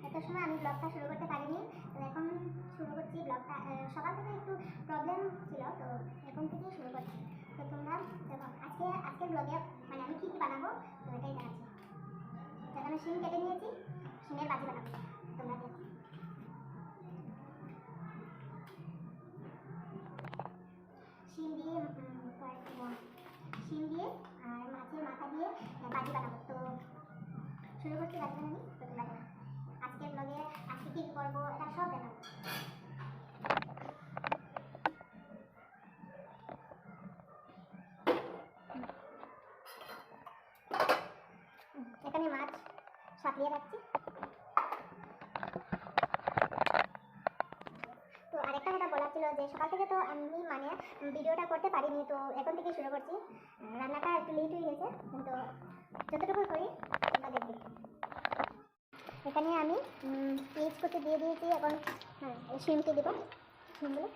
একটা সময় আমি ব্লগটা শুরু করতে পারিনি, তো এখন শুরু করছি ব্লগটা। সকাল থেকে একটু প্রবলেম ছিল, তো এখন থেকেই শুরু করছি। তো তোমরা দেখো আজকের ব্লগে মানে আমি কী কী বানাবো তো এটাই দেখাচ্ছি। যাতে আমি শিম কেটে নিয়েছি, শিমের বাজি বানাবো, তোমরা দেখো। শিম দিয়ে আর মাছের মাথা দিয়ে বাজি বানাবো। তো শুরু করছি বাজি বানানি। তো তোমরা দেখো আজকের ব্লগে আজকে কী কী করবো এটা সব দেখাবো। এখানে মাছ সাঁতরিয়ে রাখছি। তো আরেকটা কথা বলার ছিল যে সকাল থেকে তো আমি মানে ভিডিওটা করতে পারিনি, তো এখন থেকে শুরু করছি। রান্নাটা একটু লেট হয়ে গেছে, কিন্তু যতটুকু করি তোমরা দেখবে। এখানে আমি পেঁয়াজ করতে দিয়ে দিয়েছি। এখন শিমকে দেবো, শিমগুলো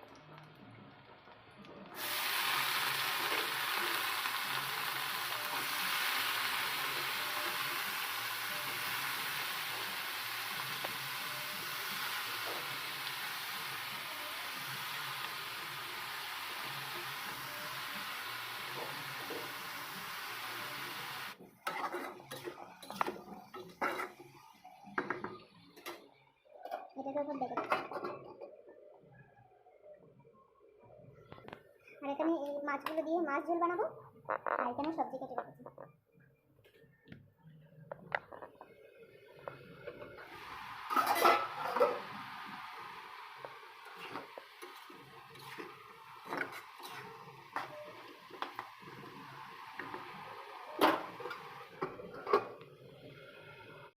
এটাকে এখন দেখে দেবো। আর এখানে এই মাছগুলো দিয়ে মাছ ঝোল বানাবো, আর এখানে সবজি কেটে রেখেছি।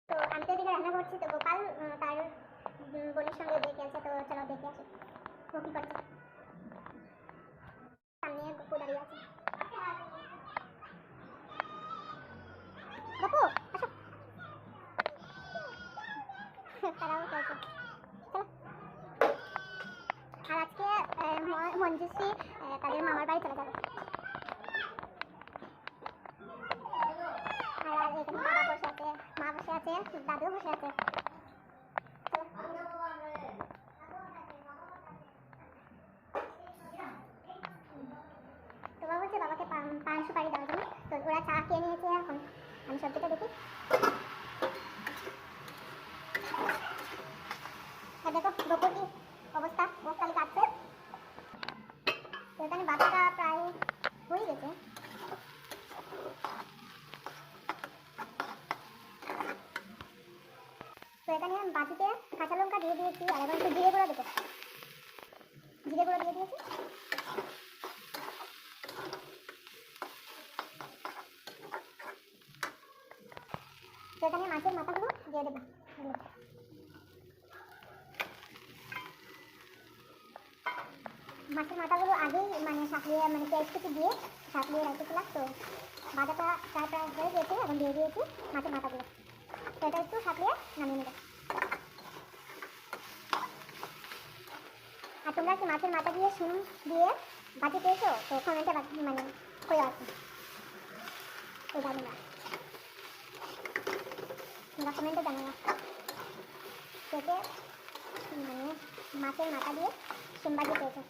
তো আমি তো এদিকে রান্না করছি, তো গোপাল তার বোনের সঙ্গে দেখে আছে। তো চলো দেখে আসি ও কি করছে। সামনে গপু দাঁড়িয়ে আছে। গপু আসো, তারাও খেলছে। চলো। আর আজকে মঞ্জুশ্রী তাদের মামার বাড়ি চলে যাবে। আর এখানে বাবা বসে আছে, মা বসে আছে, দাদু বসে আছে। তো বাবা বলছে বাবাকে পান সুপারি দেওয়ার জন্য। তো ওরা চা খেয়ে নিয়েছে, এখন আমি সবজিটা দেখি। আর দেখো গপুর কি অবস্থা, ও খালি কাটছে। তো এখানে বাচ্চাটা প্রায় হয়ে গেছে। তো এখানে বাটিতে কাঁচা লঙ্কা দিয়ে দিয়েছি, আর এখন একটু জিরে গুঁড়ো দেবো। জিরে গুঁড়ো দিয়ে দিয়েছি। তো এখানে মাছের মাথাগুলো দিয়ে দেবো। মাছের মাথাগুলো আগেই মানে সাঁতরিয়ে মানে পেঁয়াজ কুচি দিয়ে সাঁতরিয়ে রেখেছিলাম। তো ভাজাটা প্রায় হয়ে গেছে, এখন দিয়ে দিয়েছি মাছের মাথাগুলো। তো এটা একটু সাঁতরিয়ে নামিয়ে নেব। আর তোমরা কি মাছের মাথা দিয়ে শিম দিয়ে ভাজি পেয়েছো? তো কমেন্টে মানে হয়ে আছে তো জানি না, তোমরা কমেন্টে জানো না থেকে মানে মাছের মাথা দিয়ে শিম ভাজি পেয়েছো।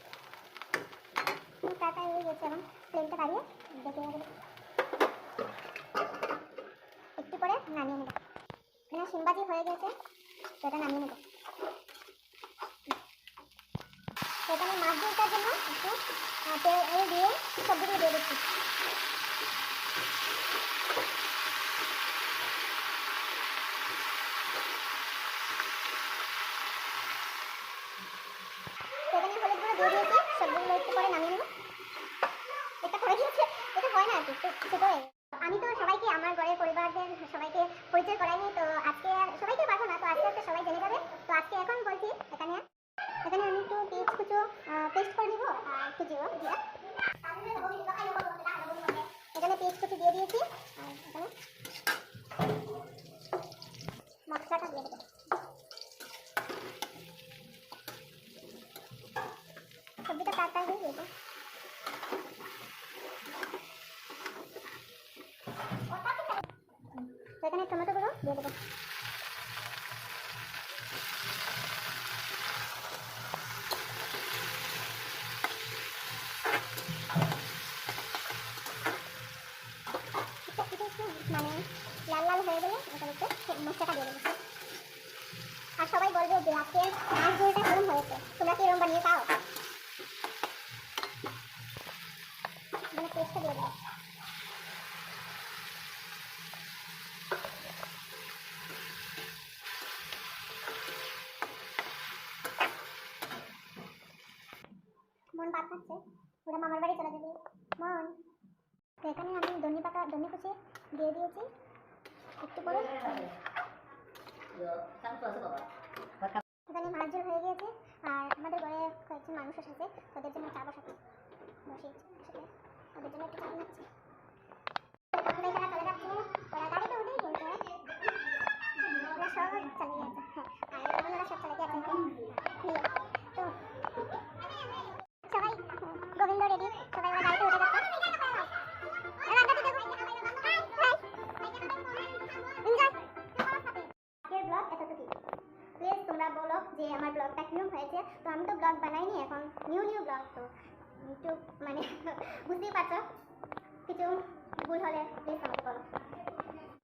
প্রায় হয়ে গেছে, এখন প্লেনটা দাঁড়িয়ে দেখে একটু করে নামিয়ে নেব। এখানে শিম ভাজি হয়ে গেছে, তো এটা নামিয়ে নেব। এখানে মাছ ঝোলটার জন্য একটু তেল দিয়ে সবজিগুলো দিয়ে দিচ্ছি। এখানে হলুদ গুঁড়ো দিয়ে দিয়েছি, সবজিগুলো একটু করে নামিয়ে নেব। এটা হয়ে গেছে, এটা হয় না আর কি, ছোটো হয়ে। আমি তো সবাইকে আমার ঘরের পরিবারদের সবাইকে পরিচয় করাইনি, তো আজকে সবাইকে পারবো না, তো আস্তে আস্তে সবাই জেনে যাবে। তো আজকে এখন বলছি এখানে আমি একটু পেঁয়াজ কুচো পেস্ট করে নিব, আর একটু জিরা। এখানে পেস্ট কুচি দিয়ে দিয়েছি, আর এখানে মশলাটা দিয়ে দেবো। সবজিটা প্রায় হয়ে গেছে। তো এখানে টমেটোগুলো দিয়ে দেবো। টাকা দিয়ে দেবো। আর সবাই বলবে যে আজকে মাছ ঝোলটা কেমন হয়েছে, তোমরা কি এরকম বানিয়ে খাও? মানে টেস্টটা দিয়ে দেবো। মন ভাত খাচ্ছে, ওরা মামার বাড়ি চলে যাবে। মন, তো এখানে আমি ধনে কুচি দিয়ে দিয়েছি একটু করে। এখানে মাছ ঝোল হয়ে গিয়েছে, আর আমাদের ঘরে কয়েকজন মানুষ এসেছে, তাদের জন্য চা বসিয়েছি, ওদের জন্য একটু চা বানাচ্ছি। আমরা এখানে চলে যাচ্ছি, ওরা গাড়িতে উঠেই গেছে, ওরা সব চলে গেছে। হ্যাঁ, আর ওনারা সব চলে গেছে। তো সবাই গোবিন্দ রেডি, সবাই ওরা গাড়িতে উঠে যাচ্ছে। ব্লগ এতটুকু, প্লিজ তোমরা বলো যে আমার ব্লগটা কিরকম হয়েছে। তো আমি তো ব্লগ বানাইনি, এখন নিউ ব্লগ, তো একটু মানে বুঝতেই পারছো, কিছু ভুল হলে প্লিজ আমাকে বলো।